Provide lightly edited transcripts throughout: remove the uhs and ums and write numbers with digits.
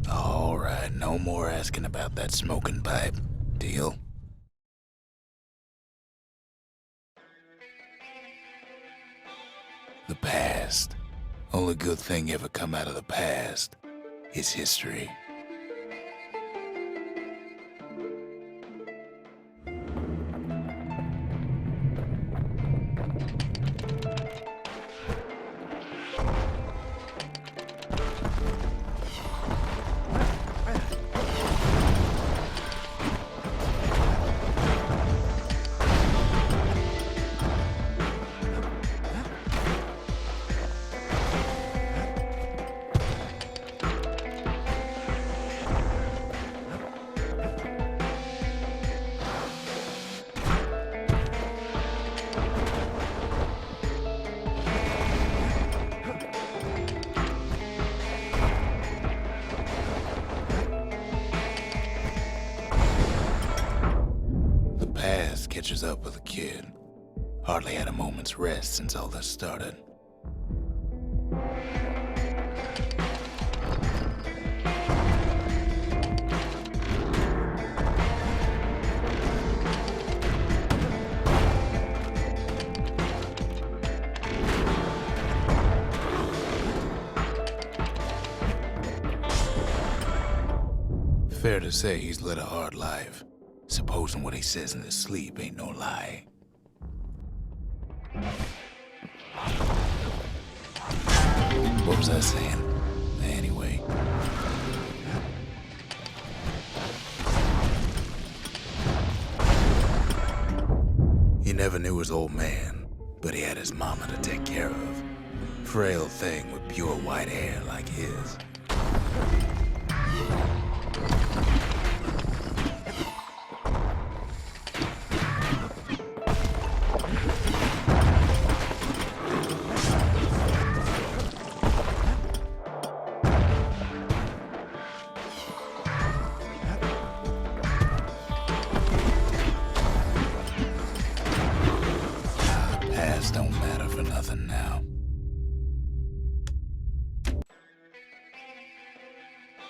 All right, no more asking about that smoking pipe. Deal? The past. Only good thing ever come out of the past is history. Catches up with a kid. Hardly had a moment's rest since all this started. Fair to say he's led a hard life. Supposing what he says in his sleep ain't no lie. What was I saying? Anyway. He never knew his old man, but he had his mama to take care of. Frail thing with pure white hair like his. Don't matter for nothing now.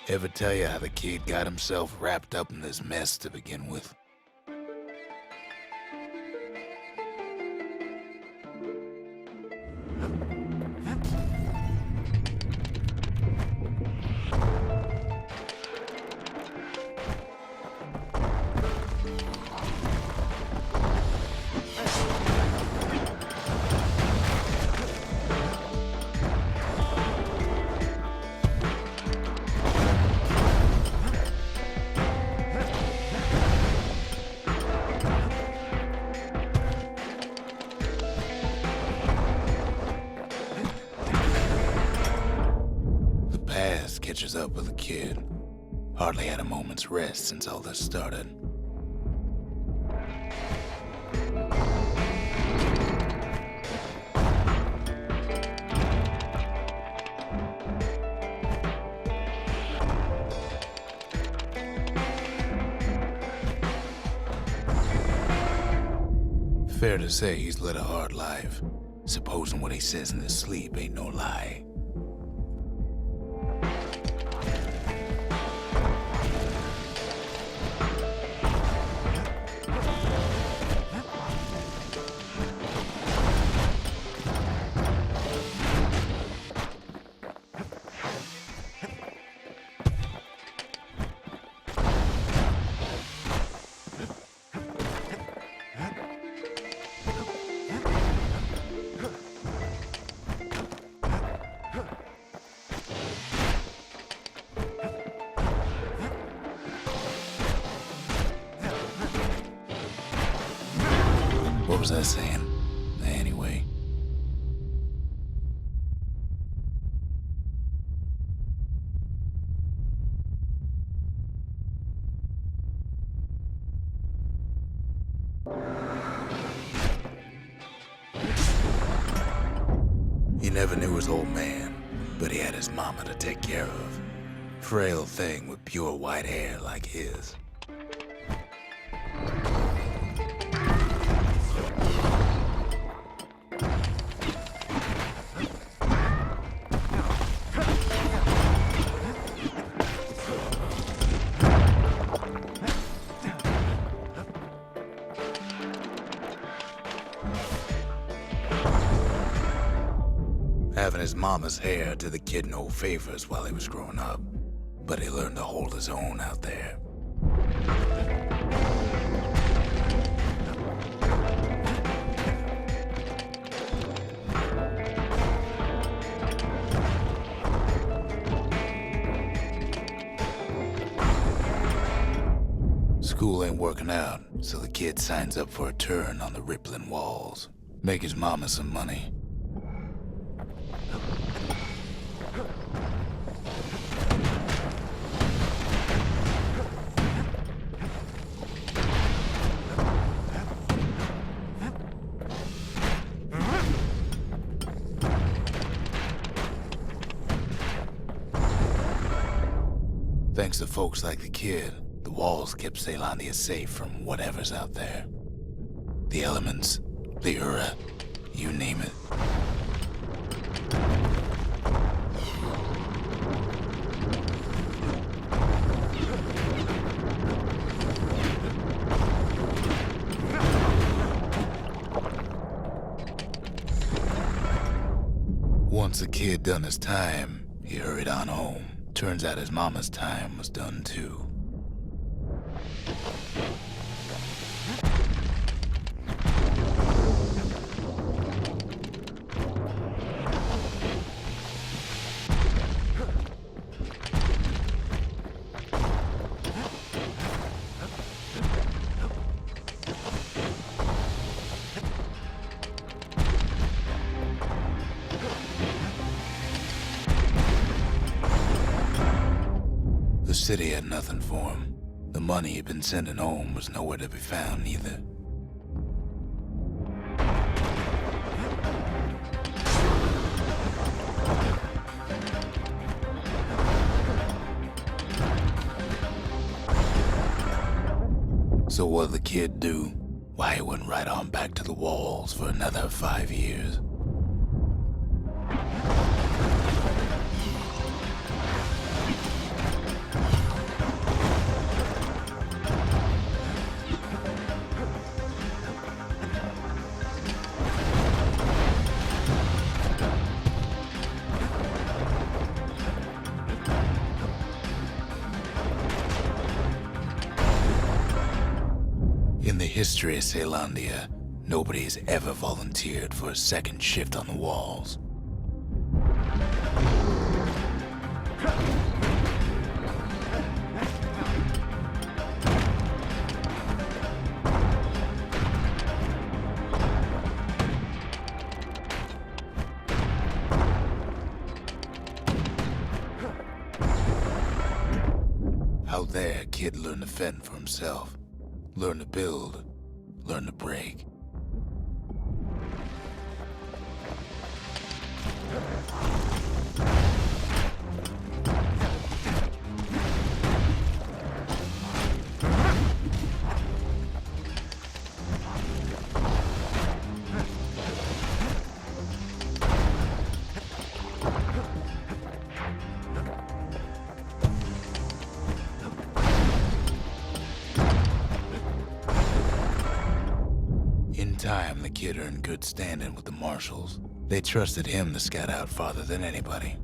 Ever tell you how the kid got himself wrapped up in this mess to begin with? Catches up with a kid. Hardly had a moment's rest since all this started. Fair to say he's led a hard life. Supposing what he says in his sleep ain't no lie. What was I saying? Anyway. He never knew his old man, but he had his mama to take care of. Frail thing with pure white hair like his. Having his mama's hair did the kid no favors while he was growing up, but he learned to hold his own out there. School ain't working out, so the kid signs up for a turn on the rippling walls. Make his mama some money. Thanks to folks like the kid, the walls kept Caelondia safe from whatever's out there. The elements, the Ura, you name it. Once the kid done his time, he hurried on home. Turns out his mama's time was done too. The city had nothing for him. The money he'd been sending home was nowhere to be found either. So what'd the kid do? Why, he went right on back to the walls for another 5 years. In the history of Caelondia, nobody's ever volunteered for a second shift on the walls. Out there, kid learned to fend for himself. Learn to build, learn to break. In time, the kid earned good standing with the marshals. They trusted him to scout out farther than anybody.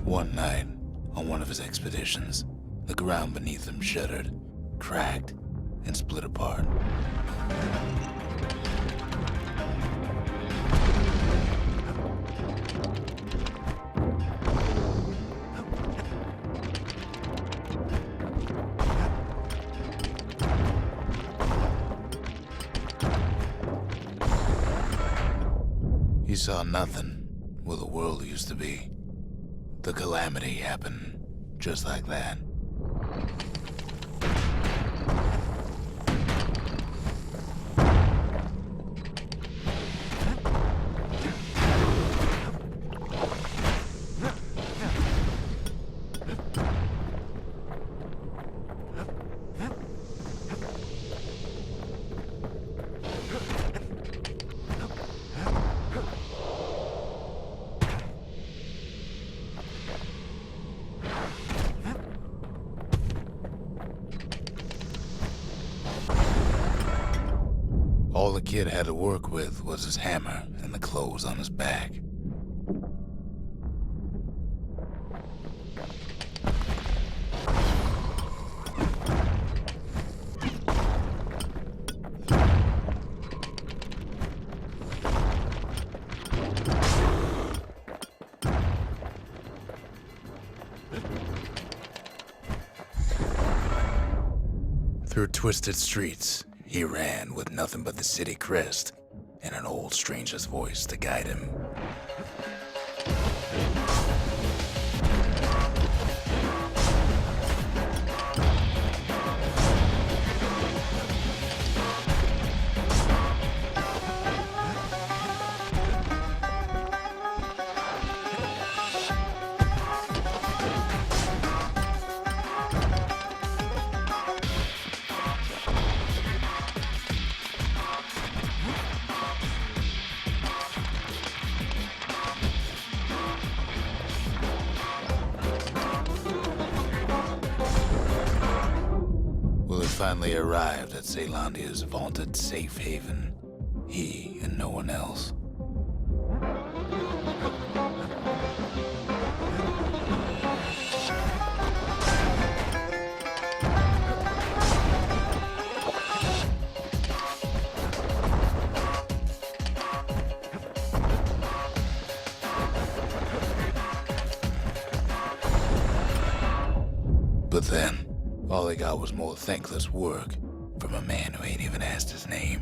One night, on one of his expeditions, the ground beneath him shuddered, cracked, and split apart. He saw nothing where the world used to be. The calamity happened just like that. All the kid had to work with was his hammer and the clothes on his back. Through twisted streets, he ran with nothing but the city crest and an old stranger's voice to guide him. Finally arrived at Caelondia's vaunted safe haven. He and no one else. But then, all they got was more thankless work from a man who ain't even asked his name.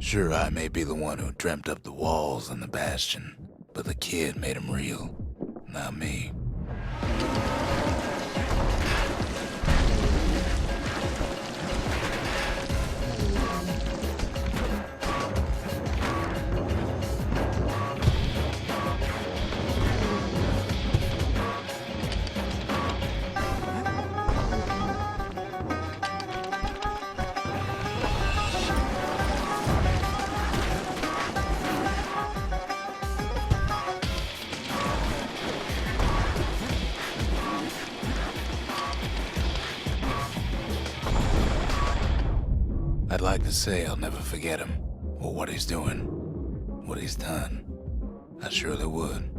Sure, I may be the one who dreamt up the walls and the Bastion, but the kid made them real, not me. I'd like to say I'll never forget him, or what he's doing, what he's done. I surely would.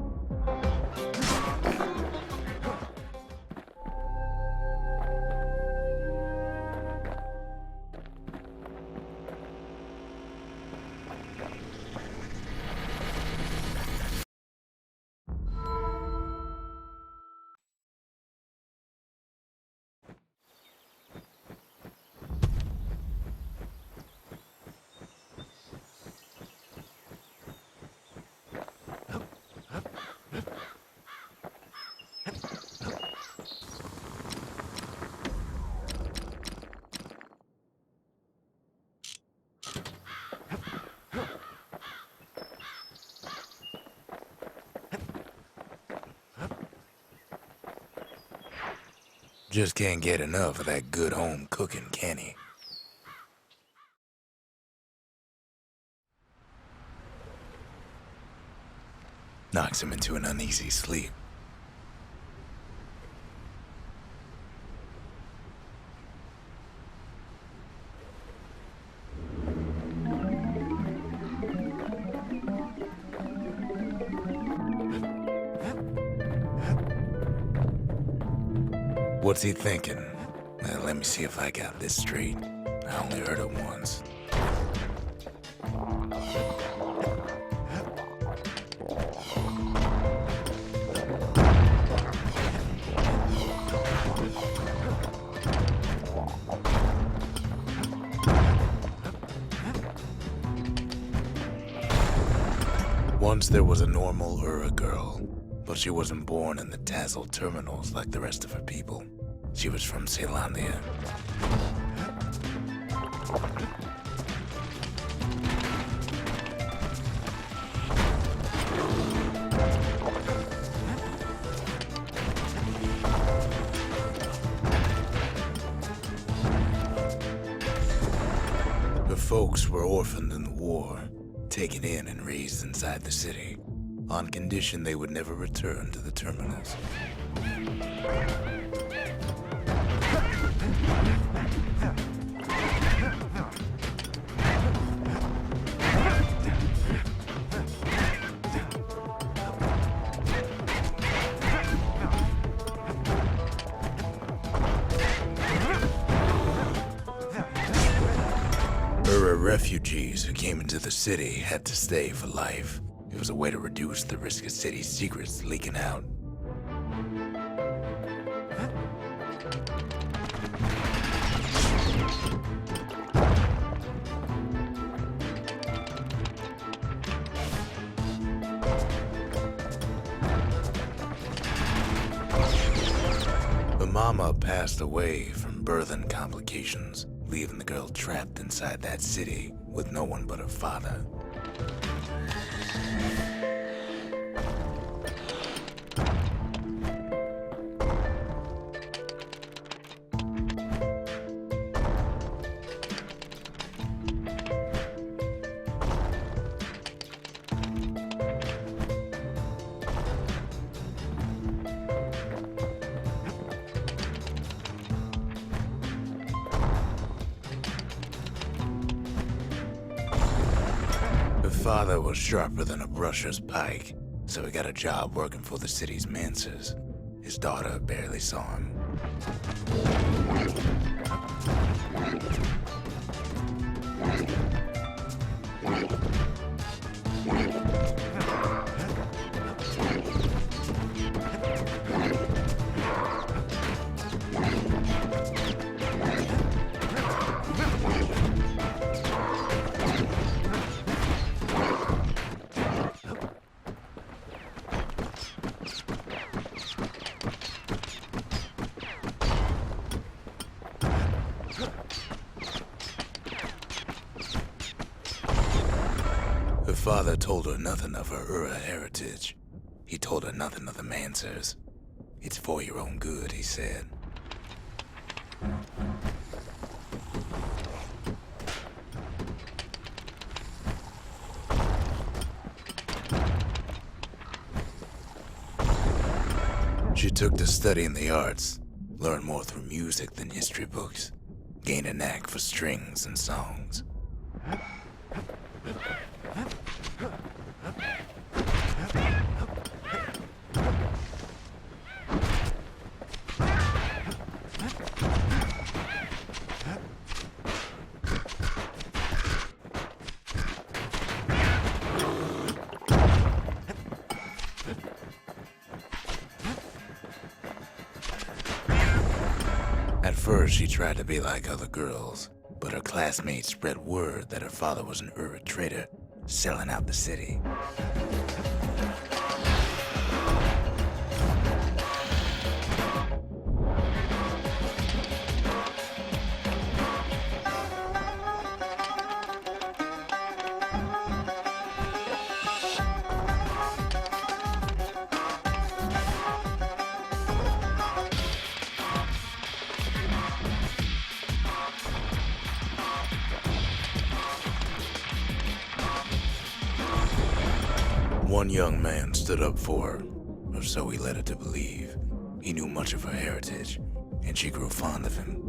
Just can't get enough of that good home cooking, can he? Knocks him into an uneasy sleep. What's he thinking? Well, let me see if I got this straight. I only heard it once. Once there was a normal Ura girl, But she wasn't born in the tasseled terminals like the rest of her people. She was from Ceylondia. Her folks were orphaned in the war, taken in and raised inside the city, on condition they would never return to the terminals. Refugees who came into the city had to stay for life. It was a way to reduce the risk of city secrets leaking out. Her mama passed away from birthing complications, leaving the girl trapped inside that city with no one but her father. Her father was sharper than a brusher's pike, so he got a job working for the city's mancers. His daughter barely saw him. Her father told her nothing of her Ura heritage. He told her nothing of the Mancers. It's for your own good, he said. She took to studying the arts, learned more through music than history books, gained a knack for strings and songs. At first, she tried to be like other girls, but her classmates spread word that her father was an Ura trader, selling out the city. One young man stood up for her, or so he led her to believe. He knew much of her heritage, and she grew fond of him.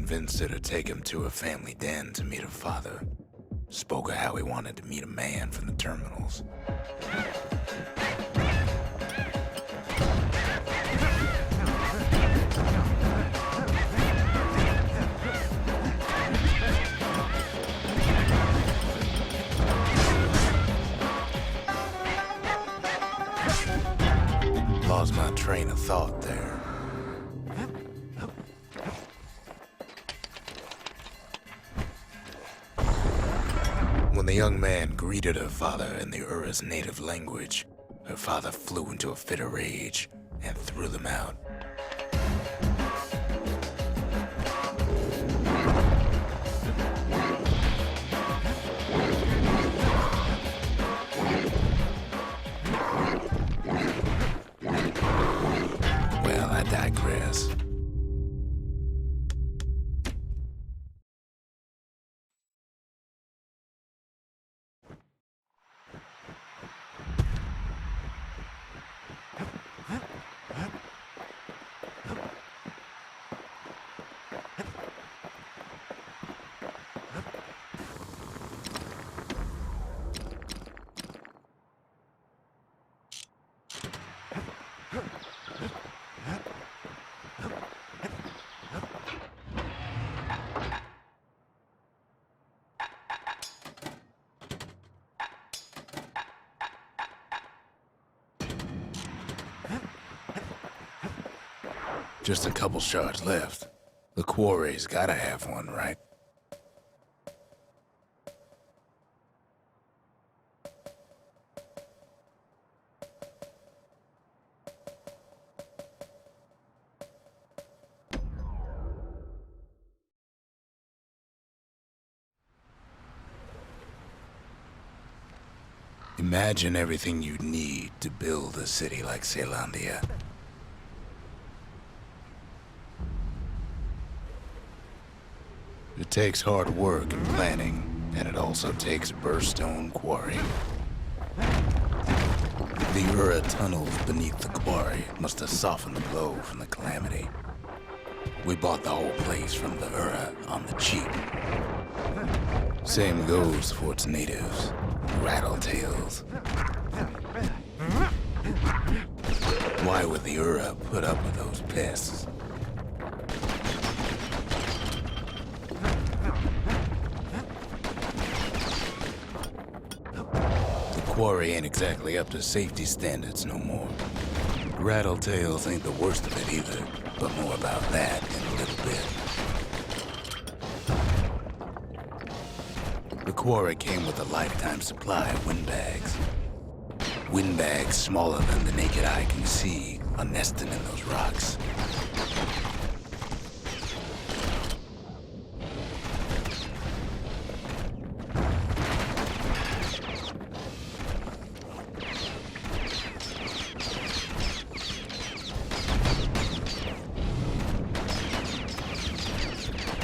convinced her to take him to her family den to meet her father. Spoke of how he wanted to meet a man from the terminals. Lost my train of thought there. When the young man greeted her father in the Ura's native language, her father flew into a fit of rage and threw them out. Well, I digress. Just a couple shards left. The quarry's gotta have one, right? Imagine everything you'd need to build a city like Caelondia. It takes hard work and planning, and it also takes burstone quarry. The Ura tunnels beneath the quarry must have softened the blow from the calamity. We bought the whole place from the Ura on the cheap. Same goes for its natives, rattletails. Why would the Ura put up with those pests? Quarry ain't exactly up to safety standards no more. Rattletails ain't the worst of it either, but more about that in a little bit. The quarry came with a lifetime supply of windbags. Windbags smaller than the naked eye can see are nesting in those rocks.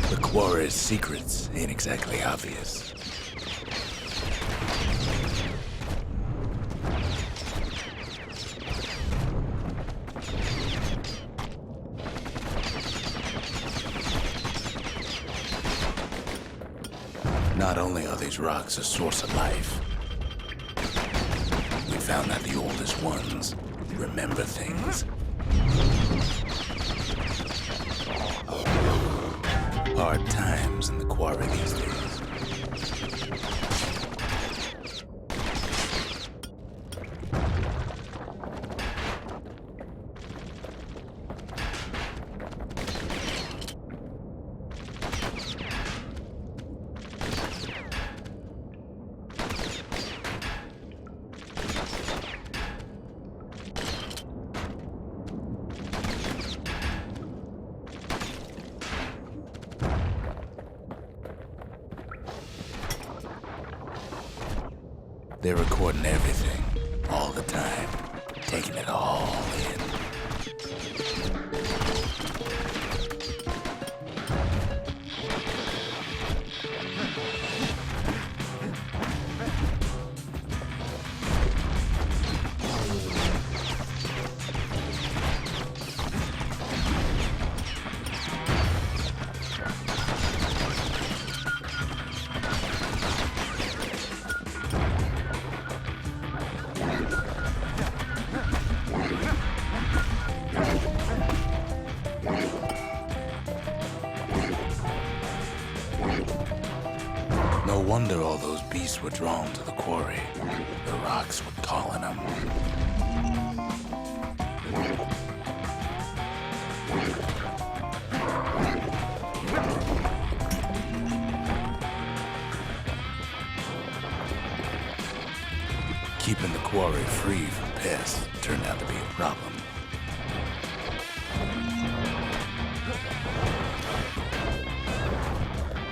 The quarry's secrets ain't exactly obvious. Not only are these rocks a source of life, we found that the oldest ones remember things. Hard times in the quarry these days. They're recording everything, all the time, taking it all in. wonder all those beasts were drawn to the quarry. The rocks were calling them. Keeping the quarry free from pests turned out to be a problem.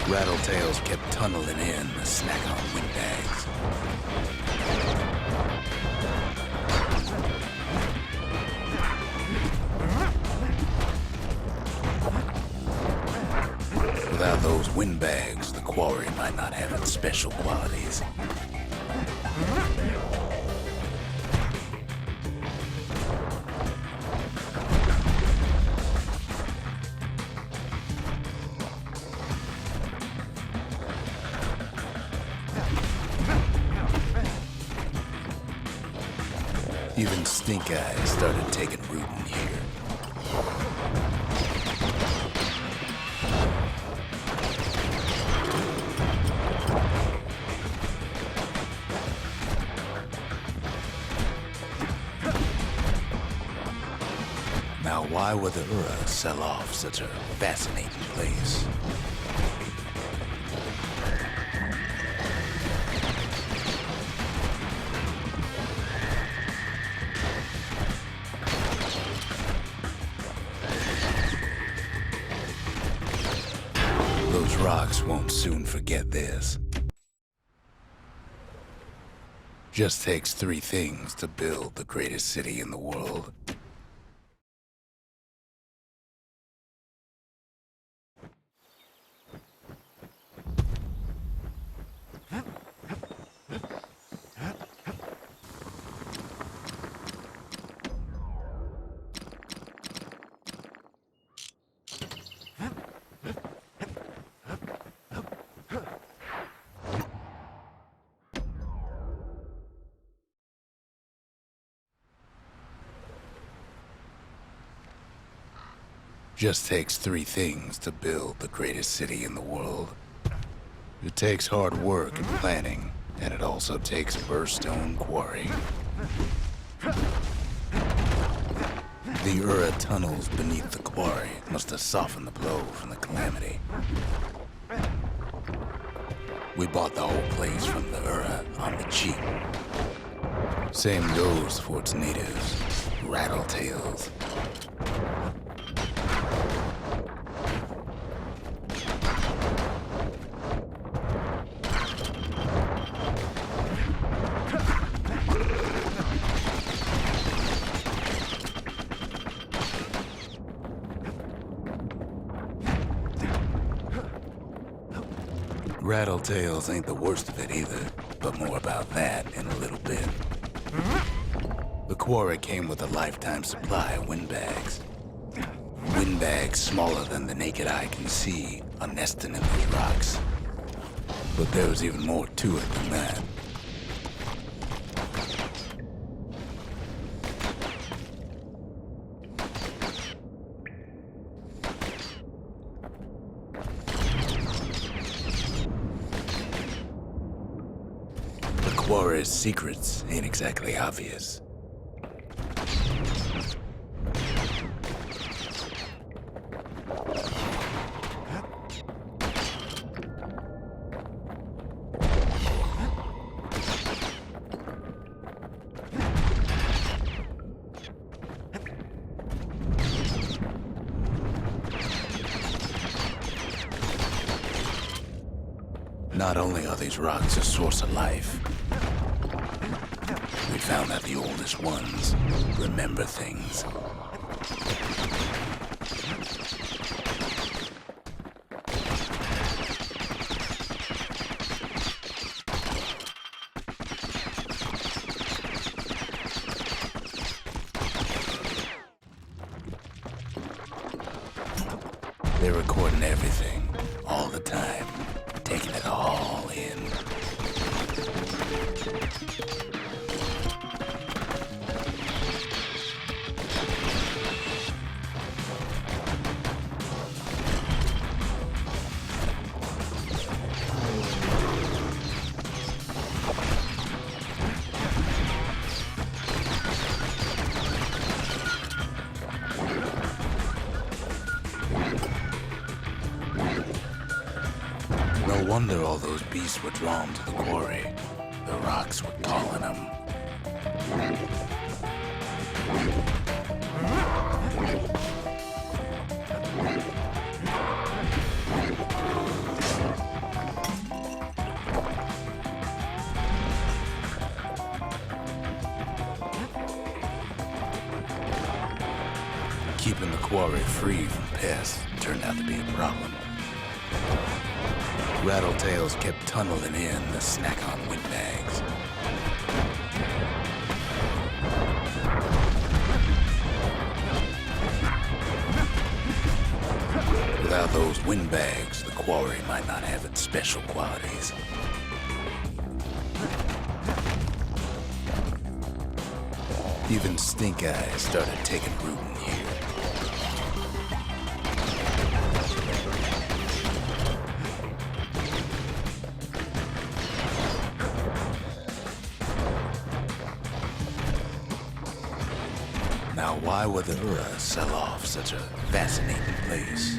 Rattletails kept tunneling in to snack on windbags. Without those windbags, the quarry might not have its special qualities. Even stink eyes started taking root in here. Now, why would the Ura sell off such a fascinating place? Those rocks won't soon forget this. Just takes 3 things to build the greatest city in the world. Just takes 3 things to build the greatest city in the world. It takes hard work and planning, and it also takes a burstone quarry. The Ura tunnels beneath the quarry must have softened the blow from the calamity. We bought the whole place from the Ura on the cheap. Same goes for its natives, Rattletails. Rattletails ain't the worst of it either, but more about that in a little bit. The quarry came with a lifetime supply of windbags. Windbags smaller than the naked eye can see are nesting in these rocks. But there was even more to it than that. The quarry's secrets ain't exactly obvious. Not only are these rocks a source of life, we found that the oldest ones remember things. They're recording everything, all the time, taking it all in. wonder all those beasts were drawn to the quarry. The rocks were calling them. Keeping the quarry free from pests turned out to be a problem. Rattletails kept tunneling in to snack on windbags. Without those windbags, the quarry might not have its special qualities. Even stink eyes started taking root in here. Now, why would the Ura sell off such a fascinating place?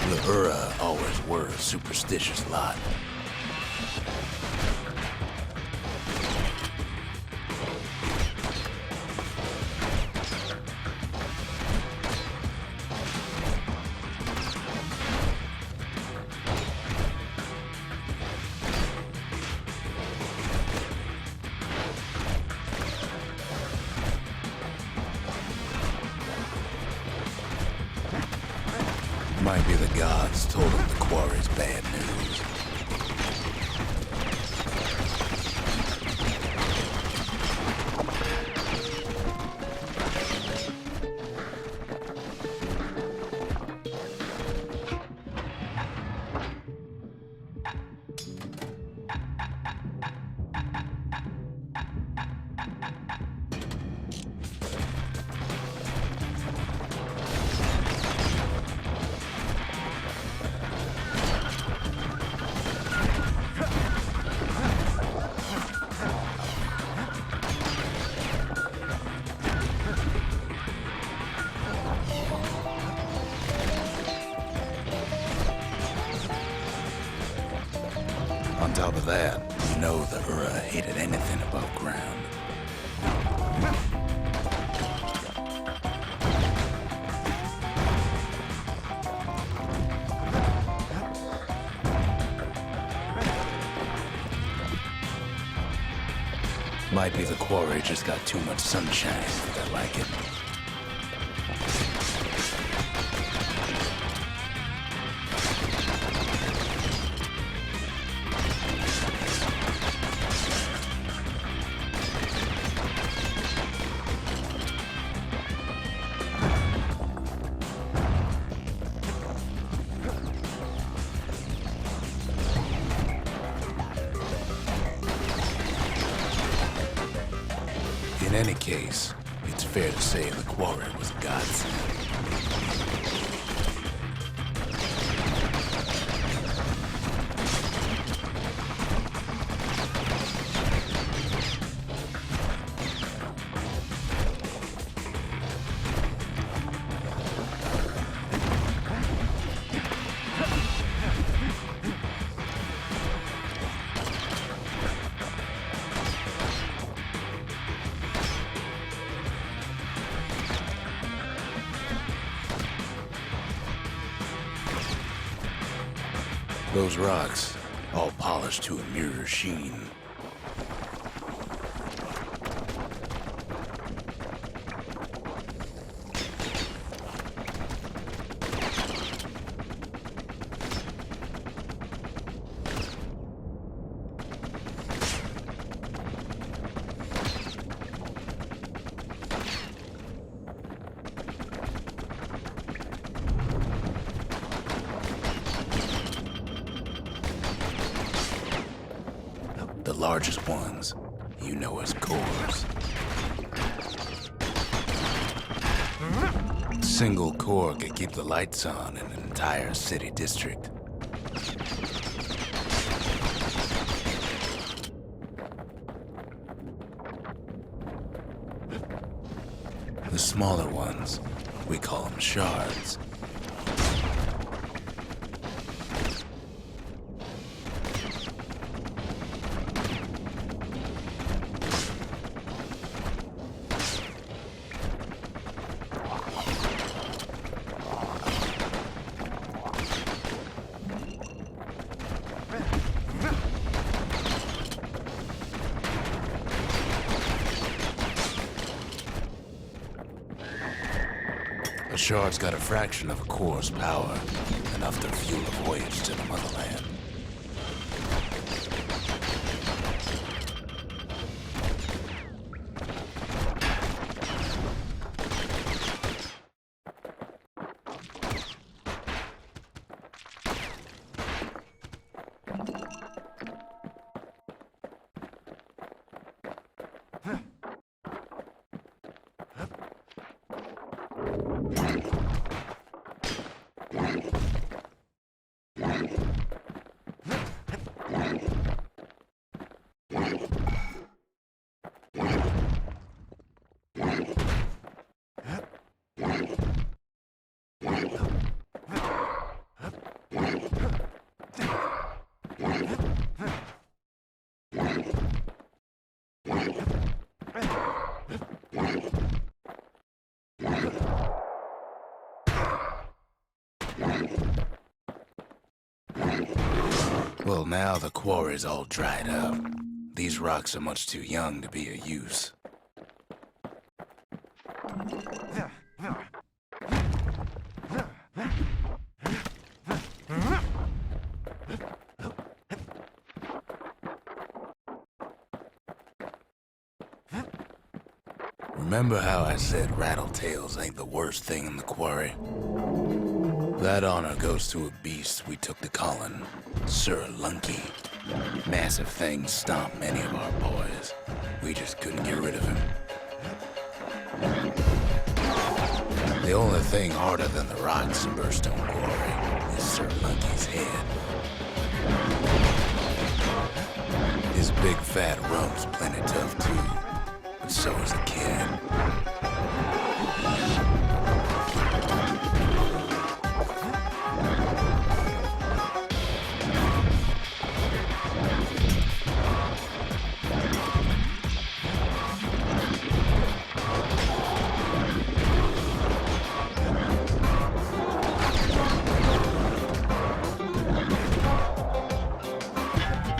The Ura always were a superstitious lot. Might be the gods told him the quarry's bad news. On top of that, you know the Ura hated anything above ground. Might be the quarry just got too much sunshine if they like it. In any case, it's fair to say the quarry was a godsend. Those rocks, all polished to a mirror sheen. The largest ones, you know as cores. Single core could keep the lights on in an entire city district. The smaller ones, We call them shards. A shard's got a fraction of a core's power, enough to fuel a voyage to the motherland. Well, now the quarry's all dried up. These rocks are much too young to be of use. Remember how I said rattletails ain't the worst thing in the quarry? That honor goes to a beast we took to Colin, Sir Lunky. Massive things stomped many of our boys. We just couldn't get rid of him. The only thing harder than the rocks in Bastion Quarry is Sir Lunky's head. His big fat rump's plenty tough too, but so is the kid.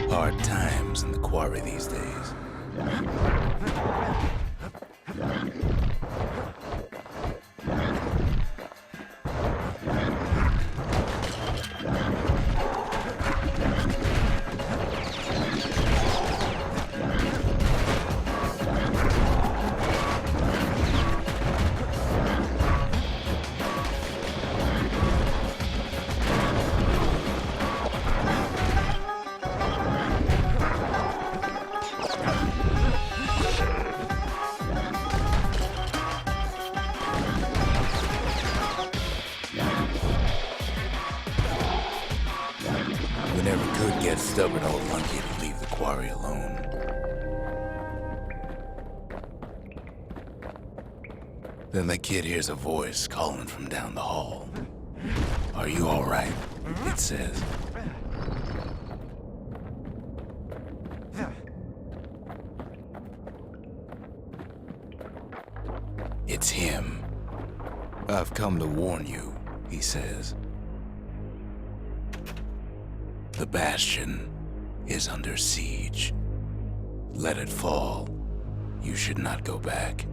Hard times in the quarry these days. We never could get stubborn old Lunky to leave the quarry alone. Then the kid hears a voice calling from down the hall. "Are you all right?" it says. It's him. "I've come to warn you," he says. "The Bastion is under siege. Let it fall. You should not go back."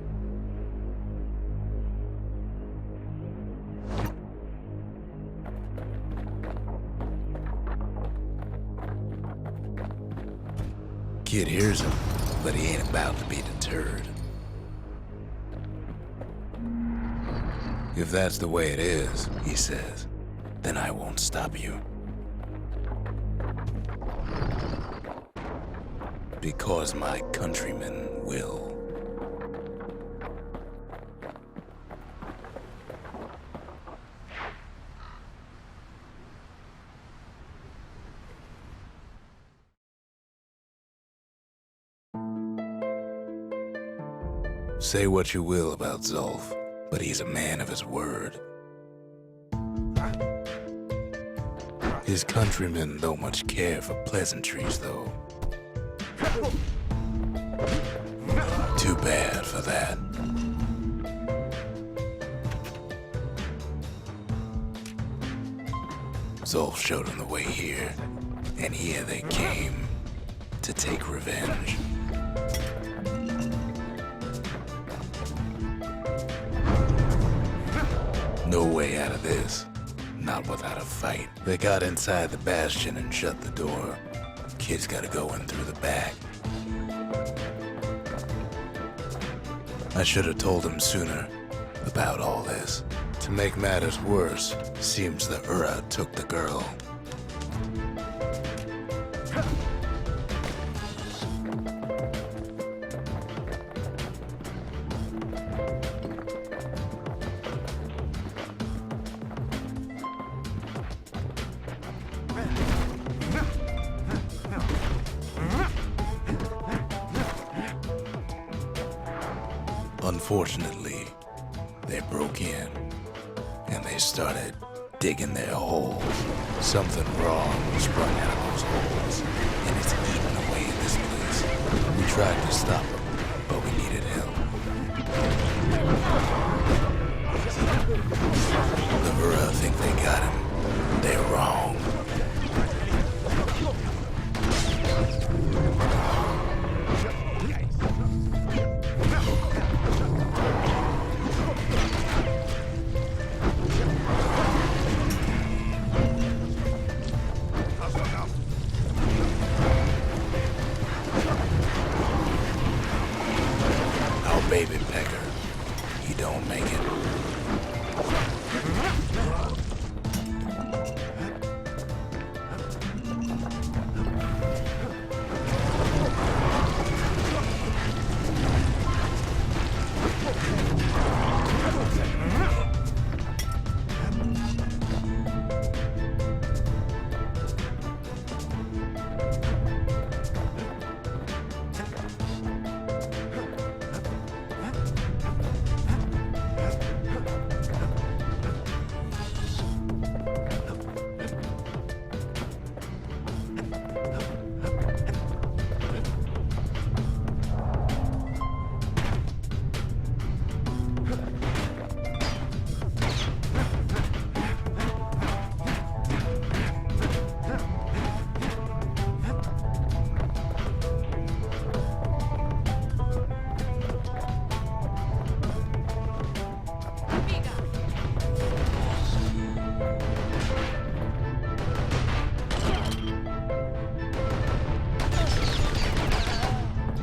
Kid hears him, but he ain't about to be deterred. "If that's the way it is," he says, "then I won't stop you. Because my countrymen will." Say what you will about Zulf, but he's a man of his word. His countrymen don't much care for pleasantries, though. Too bad for that. Zolf showed him the way here, and here they came to take revenge. No way out of this, not without a fight. They got inside the Bastion and shut the door. Kid's gotta go in through the back. I should have told him sooner about all this. To make matters worse, seems the Ura took the girl. Unfortunately, they broke in, and they started digging their holes. Something wrong sprung out of those holes, and it's eating away at this place. We tried to stop them, but we needed help. The Ura think they got him. They're wrong. Baby pecker, he don't make it.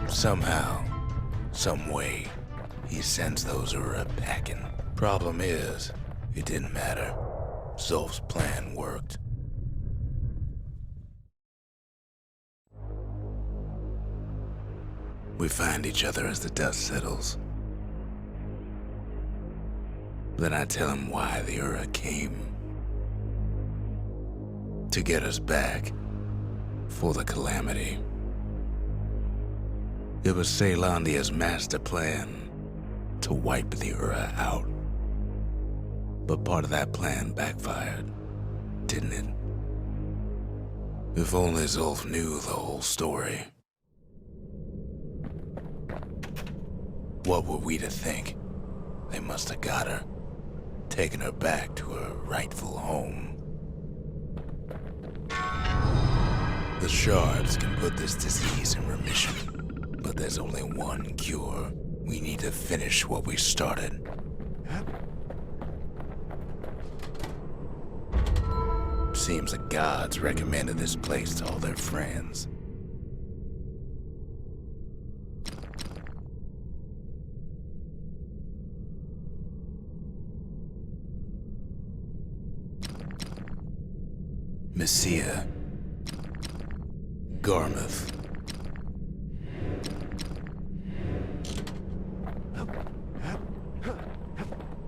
Somehow, some way, he sends those Ura packing. Problem is, it didn't matter. Zolf's plan worked. We find each other as the dust settles. Then I tell him why the Ura came. To get us back for the calamity. It was Caelondia's master plan to wipe the Ura out. But part of that plan backfired, didn't it? If only Zolf knew the whole story. What were we to think? They must have got her, taken her back to her rightful home. The shards can put this disease in remission. But there's only one cure. We need to finish what we started. Seems the gods recommended this place to all their friends. Messia, Garmouth.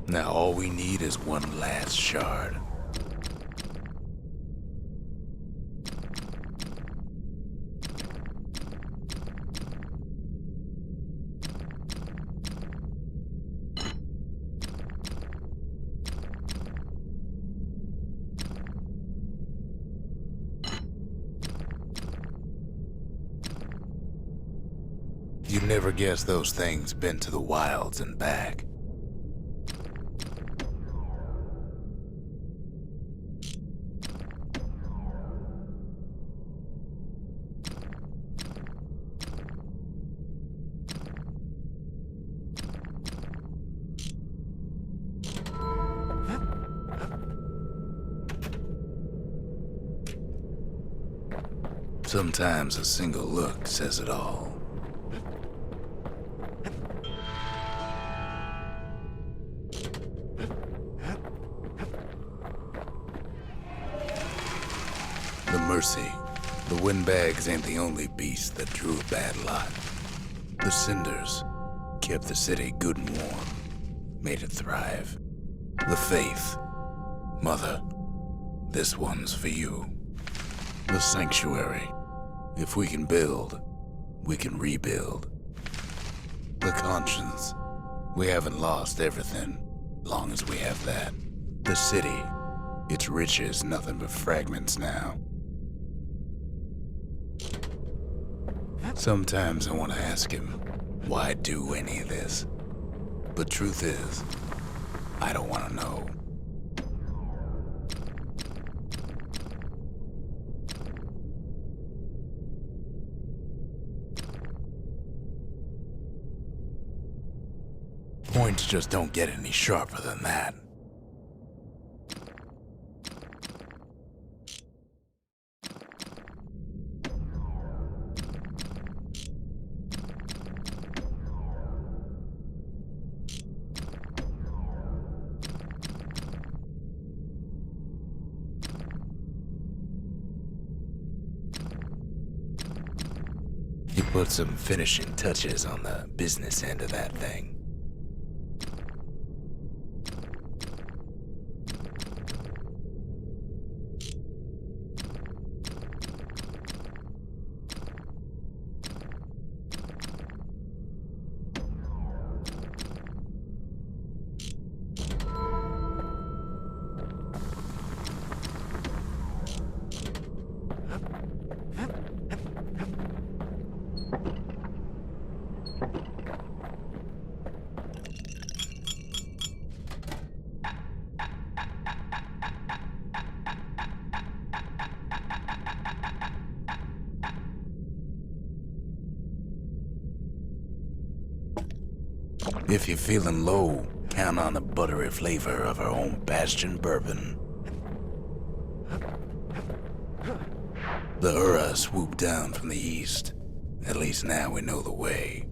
Now all we need is one last shard. Never guess those things been to the wilds and back. Sometimes a single look says it all. The Mercy. The windbags ain't the only beast that drew a bad lot. The Cinders kept the city good and warm, made it thrive. The Faith. Mother, this one's for you. The Sanctuary. If we can build, we can rebuild. The Conscience. We haven't lost everything, long as we have that. The city. Its riches nothing but fragments now. Sometimes I want to ask him, why do any of this? But truth is, I don't want to know. Points just don't get any sharper than that. He put some finishing touches on the business end of that thing. If you're feeling low, count on the buttery flavor of our own Bastion bourbon. The Ura swooped down from the east. At least now we know the way.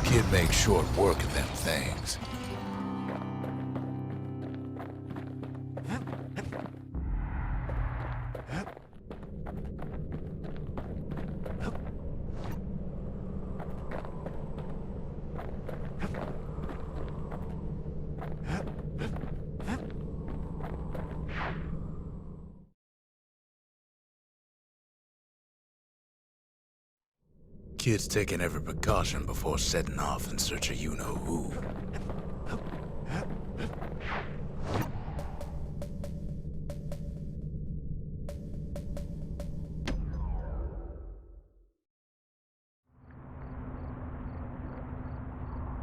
Kid makes short work of them things. Kid's taking every precaution before setting off in search of you-know-who.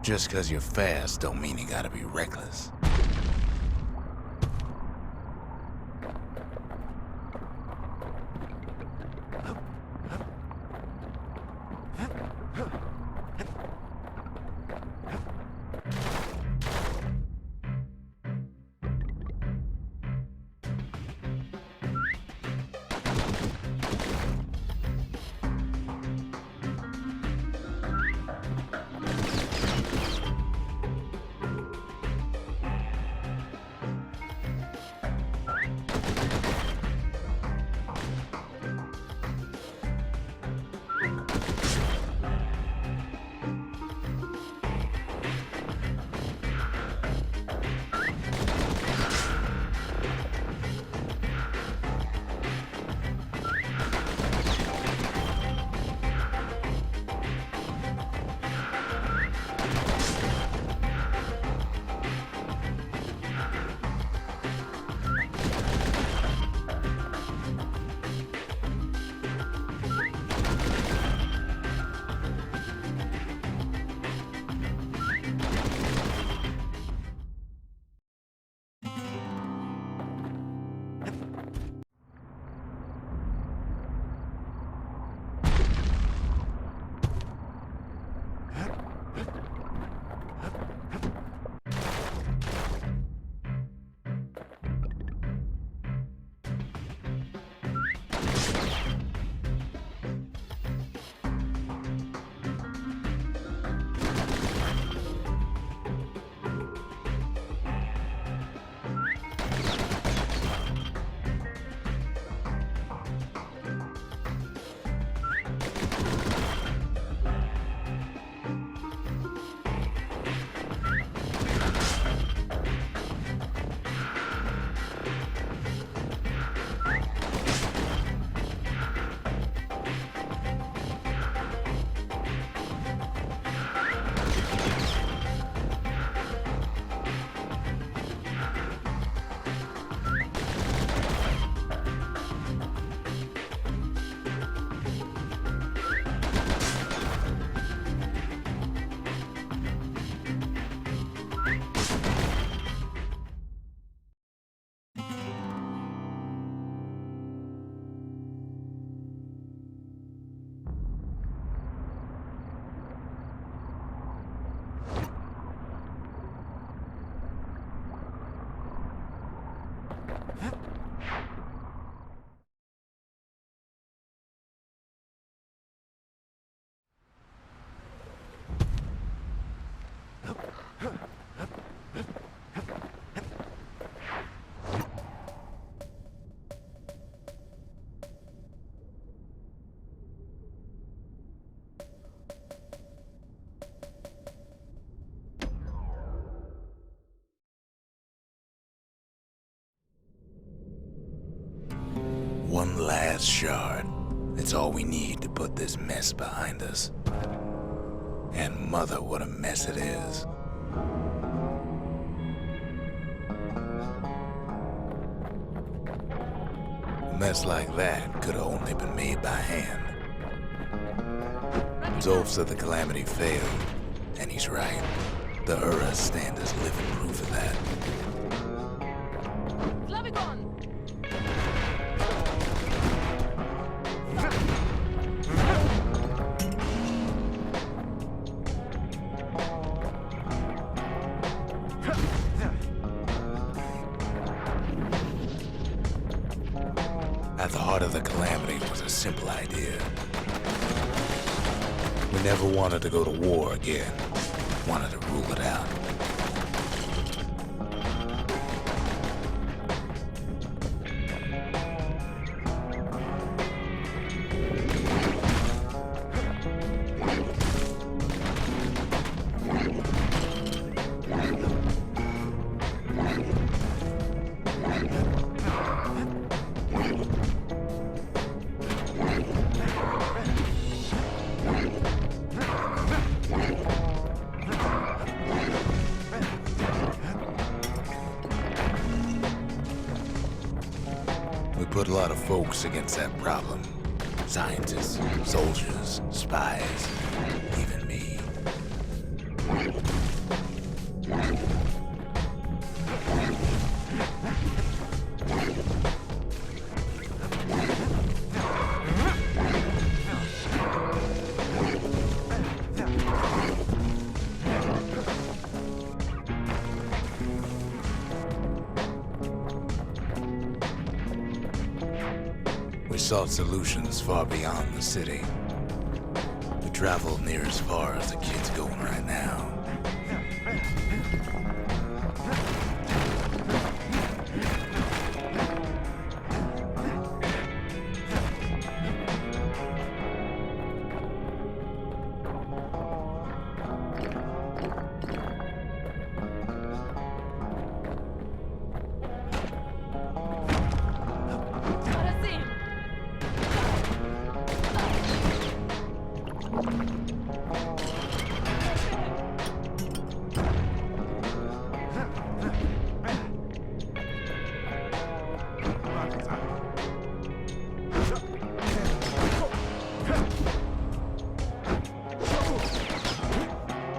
Just 'cause you're fast don't mean you gotta be reckless. One last shard. It's all we need to put this mess behind us. And mother, what a mess it is. A mess like that could have only been made by hand. Zolf said the Calamity failed, and he's right. The Urras stand as living proof of that. At the heart of the Calamity was a simple idea. We never wanted to go to war again. Wanted to rule it out. We put a lot of folks against that problem. Scientists, soldiers, spies, even me. We sought solutions far beyond the city. We traveled near as far as the kid's going right now.